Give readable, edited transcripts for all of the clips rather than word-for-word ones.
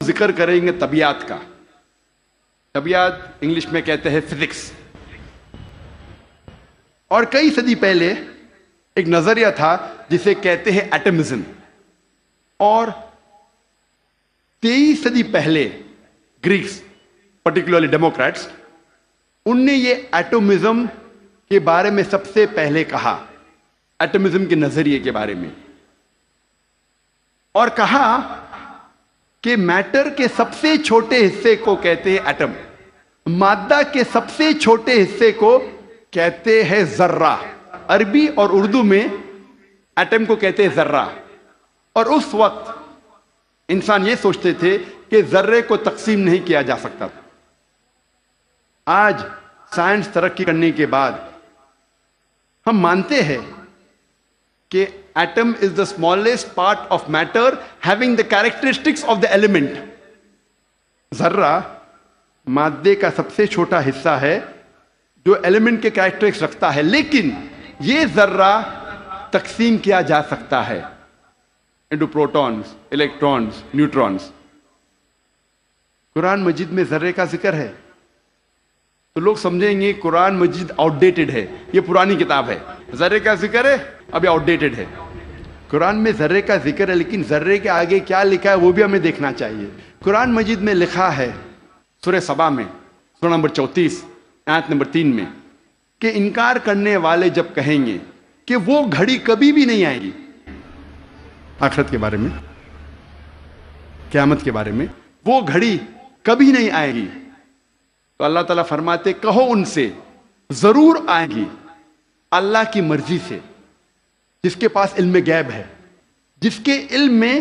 ذکر کریں گے طبیعت کا. طبیعت انگلش میں کہتے ہیں فزکس. اور کئی صدی پہلے ایک نظریہ تھا جسے کہتے ہیں ایٹمزم. اور 23 صدی پہلے گریکس پرٹیکولرلی ڈیموکریٹس ان نے یہ ایٹمزم کے بارے میں سب سے پہلے کہا, ایٹمزم کے نظریے کے بارے میں, اور کہا کہ میٹر کے سب سے چھوٹے حصے کو کہتے ہیں ایٹم, مادہ کے سب سے چھوٹے حصے کو کہتے ہیں ذرہ. عربی اور اردو میں ایٹم کو کہتے ہیں ذرہ. اور اس وقت انسان یہ سوچتے تھے کہ ذرے کو تقسیم نہیں کیا جا سکتا. آج سائنس ترقی کرنے کے بعد ہم مانتے ہیں کہ atom is the smallest part of matter having the characteristics of the element. ذرہ مادے کا سب سے چھوٹا حصہ ہے جو ایلیمنٹ کے کریکٹرسٹکس رکھتا ہے, لیکن یہ ذرہ تقسیم کیا جا سکتا ہے into protons, electrons, neutrons. قرآن مجید میں ذرے کا ذکر ہے تو لوگ سمجھیں گے قرآن مجید آؤٹ ڈیٹڈ ہے, یہ پرانی کتاب ہے. ذرے کا ذکر ہے ابھی آؤٹ ڈیٹڈ ہے. قرآن میں ذرے کا ذکر ہے لیکن ذرے کے آگے کیا لکھا ہے وہ بھی ہمیں دیکھنا چاہیے. قرآن مجید میں لکھا ہے سورہ سبا میں سورہ نمبر 34 آیت نمبر 3 میں کہ انکار کرنے والے جب کہیں گے کہ وہ گھڑی کبھی بھی نہیں آئے گی, آخرت کے بارے میں, قیامت کے بارے میں, وہ گھڑی کبھی نہیں آئے گی, تو اللہ تعالیٰ فرماتے کہو ان سے ضرور آئے گی اللہ کی مرضی سے, جس کے پاس علم غیب ہے, جس کے علم میں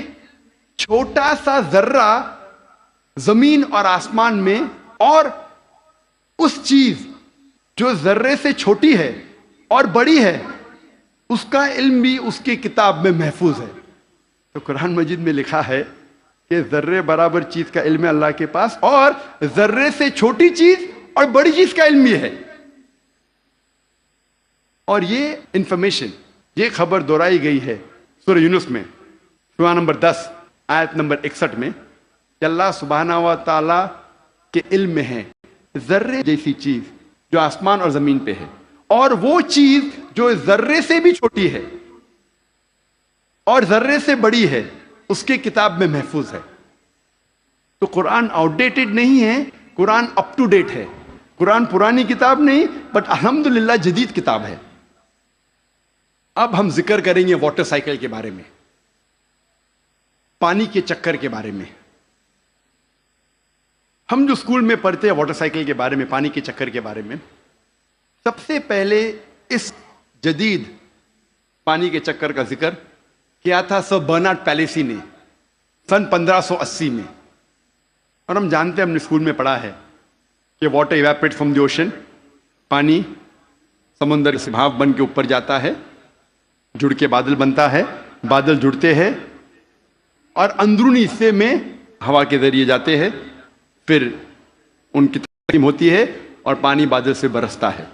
چھوٹا سا ذرہ زمین اور آسمان میں اور اس چیز جو ذرے سے چھوٹی ہے اور بڑی ہے اس کا علم بھی اس کی کتاب میں محفوظ ہے. تو قرآن مجید میں لکھا ہے کہ ذرے برابر چیز کا علم ہے اللہ کے پاس, اور ذرے سے چھوٹی چیز اور بڑی چیز کا علم بھی ہے. اور یہ انفارمیشن, یہ خبر دہرائی گئی ہے سورہ یونس میں سورہ نمبر 10 آیت نمبر 61 میں کہ اللہ سبحانہ و تعالی کے علم میں ہے ذرے جیسی چیز جو آسمان اور زمین پہ ہے, اور وہ چیز جو ذرے سے بھی چھوٹی ہے اور ذرے سے بڑی ہے اس کے کتاب میں محفوظ ہے. تو قرآن آؤٹ ڈیٹڈ نہیں ہے, قرآن اپ ٹو ڈیٹ ہے. قرآن پرانی کتاب نہیں بٹ الحمدللہ جدید کتاب ہے. اب ہم ذکر کریں گے واٹر سائیکل کے بارے میں, پانی کے چکر کے بارے میں. ہم جو اسکول میں پڑھتے ہیں واٹر سائیکل کے بارے میں, پانی کے چکر کے بارے میں, سب سے پہلے اس جدید پانی کے چکر کا ذکر کیا تھا سر برنارڈ پیلیسی نے سن 1580 میں. اور ہم جانتے ہیں, ہم نے اسکول میں پڑھا ہے کہ water evaporate from the ocean, پانی سمندر سے بھاپ بن کے اوپر جاتا ہے, جڑ کے بادل بنتا ہے, بادل جڑتے ہیں اور اندرونی حصے میں ہوا کے ذریعے جاتے ہیں, پھر ان کی تقسیم ہوتی ہے اور پانی بادل سے برستا ہے.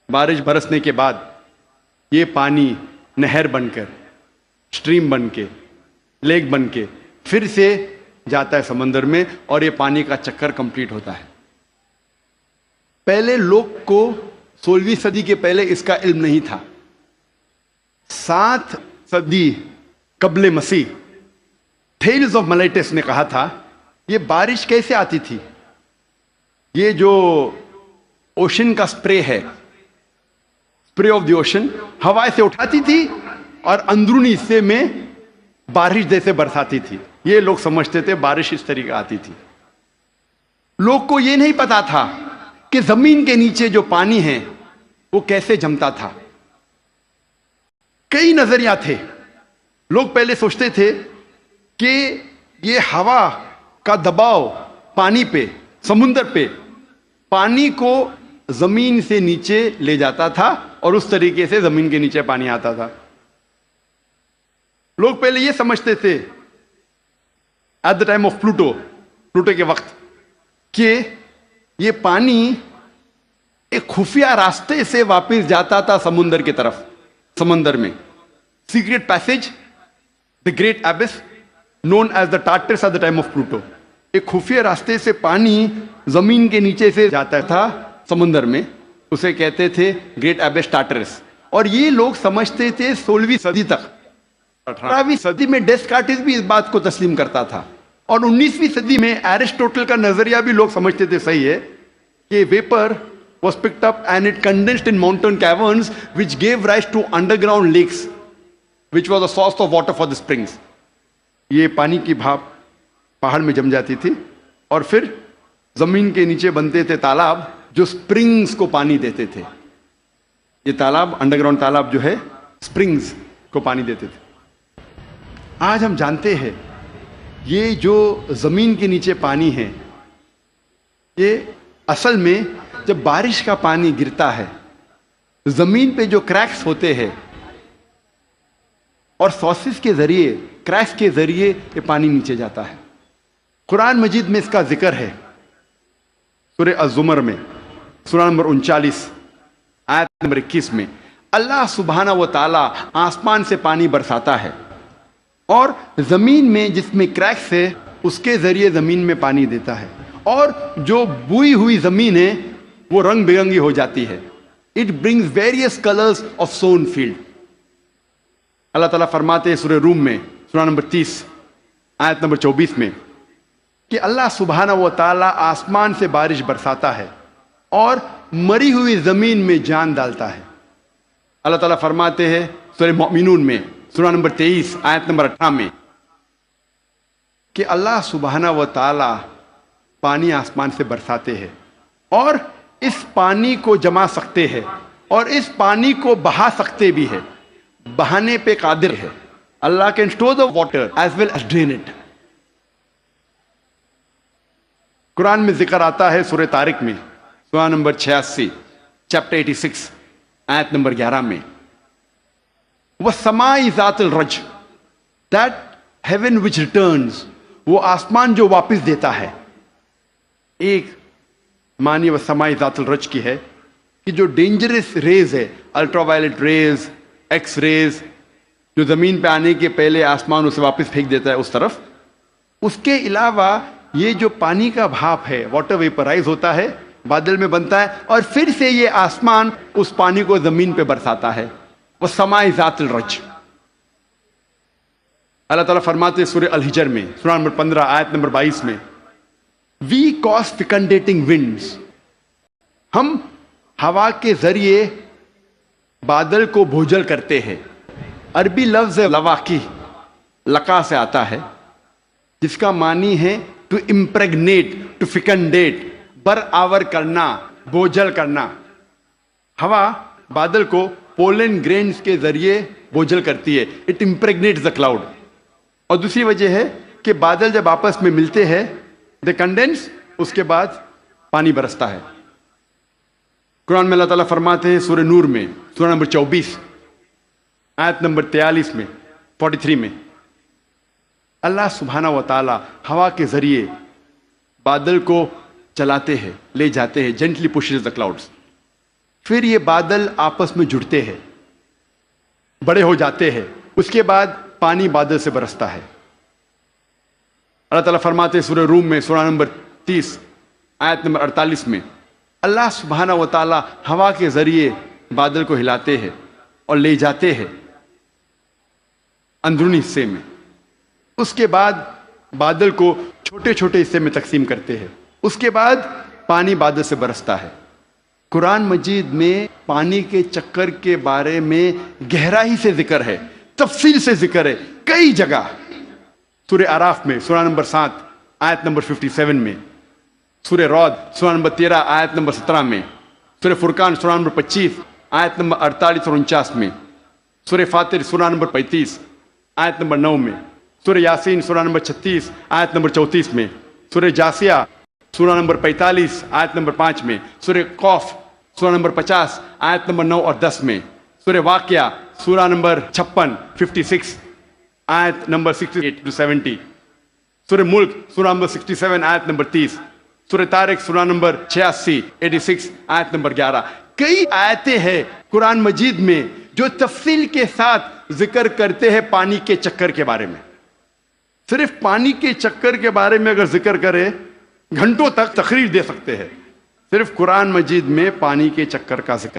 بارش برسنے کے بعد یہ پانی نہر بن کر, اسٹریم بن کے, لیک بن کے پھر سے جاتا ہے سمندر میں, اور یہ پانی کا چکر کمپلیٹ ہوتا ہے. پہلے لوگ کو 16ویں صدی کے پہلے اس کا علم نہیں تھا. 7 صدی قبل مسیح تھیلز آف ملیٹس نے کہا تھا یہ بارش کیسے آتی تھی, یہ جو اوشن کا سپرے ہے, سپرے آف دی اوشن, ہوا سے اٹھاتی تھی اور اندرونی حصے میں بارش جیسے برساتی تھی. یہ لوگ سمجھتے تھے بارش اس طریقے آتی تھی. لوگ کو یہ نہیں پتا تھا کہ زمین کے نیچے جو پانی ہے وہ کیسے جمتا تھا. کئی نظریہ تھے. لوگ پہلے سوچتے تھے کہ یہ ہوا کا دباؤ پانی پہ, سمندر پہ, پانی کو زمین سے نیچے لے جاتا تھا اور اس طریقے سے زمین کے نیچے پانی آتا تھا. لوگ پہلے یہ سمجھتے تھے at the time of Pluto کے وقت کہ یہ پانی ایک خفیہ راستے سے واپس جاتا تھا سمندر کی طرف, سمندر میں secret passage, the great abyss, known as the Tartarus at the time of Pluto. ایک خفیہ راستے سے پانی زمین کے نیچے سے جاتا تھا سمندر میں, اسے کہتے تھے گریٹ ایبس ٹارٹرس. اور یہ لوگ سمجھتے تھے 16ویں صدی تک. 18ویں صدی میں ڈیسکارٹس بھی اس بات کو تسلیم کرتا تھا, اور 19ویں صدی میں ایرسٹوٹل کا نظریہ بھی لوگ سمجھتے تھے صحیح ہے کہ viper was picked up and it condensed in mountain caverns which gave rise to underground lakes which was the source of water for the springs. یہ پانی کی بھاپ پہاڑ میں جم جاتی تھی اور پھر زمین کے نیچے بنتے تھے تالاب جو سپرنگز کو پانی دیتے تھے. یہ تالاب, انڈر گراؤنڈ تالاب جو ہے, سپرنگز کو پانی دیتے تھے. آج ہم جانتے ہیں یہ جو زمین کے نیچے پانی ہے, یہ اصل میں جب بارش کا پانی گرتا ہے زمین پہ جو کریکس ہوتے ہیں اور سورسز کے ذریعے, کریکس کے ذریعے یہ پانی نیچے جاتا ہے. قرآن مجید میں اس کا ذکر ہے سورہ الزمر میں, سورہ نمبر 39 آیت نمبر 21 میں. اللہ سبحانہ و تعالی آسمان سے پانی برساتا ہے اور زمین میں جس میں کریکس ہے اس کے ذریعے زمین میں پانی دیتا ہے, اور جو بوئی ہوئی زمین ہے وہ رنگ برنگی ہو جاتی ہے. It brings various colours of sown field. اللہ تعالیٰ فرماتے ہیں سورہ روم میں, سورہ نمبر 30 آیت نمبر 24 میں کہ اللہ سبحانہ و تعالیٰ آسمان سے بارش برساتا ہے اور مری ہوئی زمین میں جان ڈالتا ہے. اللہ تعالیٰ فرماتے ہیں سورہ مومنون میں, سورہ نمبر 23 آیت نمبر 18 میں کہ اللہ سبحانہ و تعالیٰ پانی آسمان سے برساتے ہیں اور اس پانی کو جما سکتے ہیں اور اس پانی کو بہا سکتے بھی ہے, بہانے پہ قادر ہے. Allah can store the water as well as drain it. قرآن میں ذکر آتا ہے سورہ طارق میں, سورہ نمبر 86 چیپٹر 86 آیت نمبر 11 میں, وَالسَّمَاءِ ذَاتِ الرَّجْ, that heaven which returns, وہ آسمان جو واپس دیتا ہے. ایک معنی وَالسَّمَاءِ ذَاتِ الرَّجْ کی ہے کہ جو ڈینجرس ریز ہے, ultraviolet rays, X rays, جو زمین پہ آنے کے پہلے آسمان اسے واپس پھینک دیتا ہے اس طرف. اس کے علاوہ یہ جو پانی کا بھاپ ہے, واٹر ویپرائز ہوتا ہے, بادل میں بنتا ہے اور پھر سے یہ آسمان اس پانی کو زمین پہ برساتا ہے. وَالسَّمَاءِ ذَاتِ الرَّجْ. اللہ تعالیٰ فرماتے سورہ الحجر میں, سورہ نمبر 15 آیت نمبر 22 میں, We cause fecundating winds. ہم ہوا کے ذریعے بادل کو بھوجل کرتے ہیں. عربی لفظ لواقی, لقا سے آتا ہے, جس کا معنی ہے ٹو امپریگنیٹ, ٹو فیکنڈیٹ, برآور کرنا, بوجھل کرنا. ہوا بادل کو پولن گرینز کے ذریعے بوجھل کرتی ہے. It impregnates the cloud. اور دوسری وجہ ہے کہ بادل جب آپس میں ملتے ہیں دے کنڈینس, اس کے بعد پانی برستا ہے. قرآن میں اللہ تعالیٰ فرماتے ہیں سورہ نور میں, سورہ نمبر 24 آیت نمبر 43 میں, 43 میں, اللہ سبحانہ و تعالیٰ ہوا کے ذریعے بادل کو چلاتے ہیں, لے جاتے ہیں, جینٹلی پشز دا کلاؤڈز. پھر یہ بادل آپس میں جڑتے ہیں, بڑے ہو جاتے ہیں, اس کے بعد پانی بادل سے برستا ہے. اللہ تعالیٰ فرماتے ہیں سورہ روم میں, سورہ نمبر 30 آیت نمبر 48 میں, اللہ سبحانہ و تعالیٰ ہوا کے ذریعے بادل کو ہلاتے ہیں اور لے جاتے ہیں اندرونی حصے میں. اس کے بعد بادل کو چھوٹے چھوٹے حصے میں تقسیم کرتے ہیں, اس کے بعد پانی بادل سے برستا ہے. قرآن مجید میں پانی کے چکر کے بارے میں گہرائی سے ذکر ہے, تفصیل سے ذکر ہے کئی جگہ. سورہ اعراف میں, سورہ نمبر 7 آیت نمبر 57 میں, سورہ رعد سورہ نمبر 13 آیت نمبر 17 میں, سورہ فرقان سورہ نمبر 25 آیت نمبر 48 اور 49 میں, سورہ فاطر سورہ نمبر 35 آیت نمبر 9 میں, سورہ یاسین سورہ نمبر 36 آیت نمبر 34 میں, سورہ جاسیہ سورہ نمبر 45 آیت نمبر 5 میں, سورہ قوف سورہ نمبر 50 آیت نمبر 9 اور 10 میں, سورہ واقعہ سورہ نمبر 56 آیت نمبر 68 to 70, سورہ ملک سورہ نمبر 67 آیت نمبر 30, سورہ طارق سورہ نمبر 86 آیت نمبر 11. کئی آیتیں ہیں قرآن مجید میں جو تفصیل کے ساتھ ذکر کرتے ہیں پانی کے چکر کے بارے میں. صرف پانی کے چکر کے بارے میں اگر ذکر کرے گھنٹوں تک تقریر دے سکتے ہیں. صرف قرآن مجید میں پانی کے چکر کا ذکر.